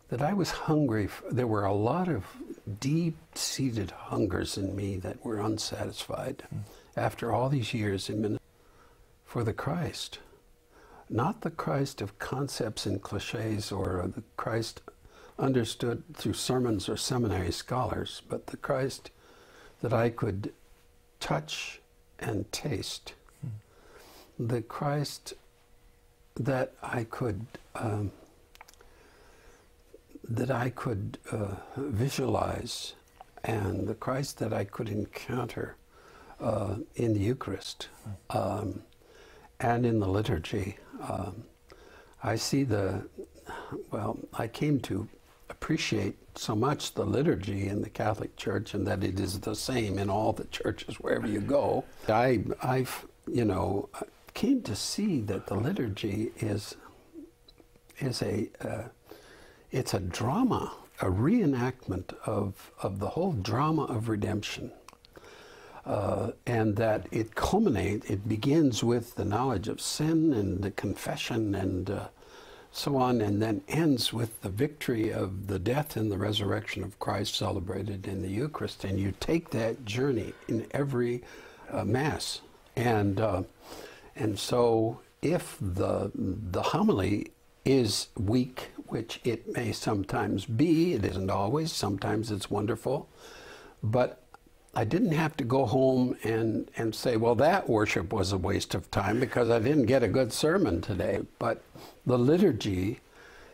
that I was hungry. There were a lot of deep-seated hungers in me that were unsatisfied after all these years in ministry for the Christ. Not the Christ of concepts and cliches or the Christ understood through sermons or seminary scholars, but the Christ that I could touch and taste. The Christ that I could visualize, and the Christ that I could encounter in the Eucharist and in the liturgy. I see I came to appreciate so much the liturgy in the Catholic Church, and that it is the same in all the churches wherever you go. I've came to see that the liturgy is it's a drama, a reenactment of the whole drama of redemption. And that it begins with the knowledge of sin and the confession and so on, and then ends with the victory of the death and the resurrection of Christ celebrated in the Eucharist. And you take that journey in every Mass. And so if the homily is weak, which it may sometimes be, it isn't always, sometimes it's wonderful, but I didn't have to go home and say, well, that worship was a waste of time because I didn't get a good sermon today. But the liturgy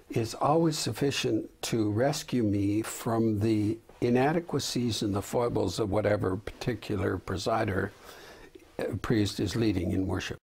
is always sufficient to rescue me from the inadequacies and the foibles of whatever particular presider, priest is leading in worship.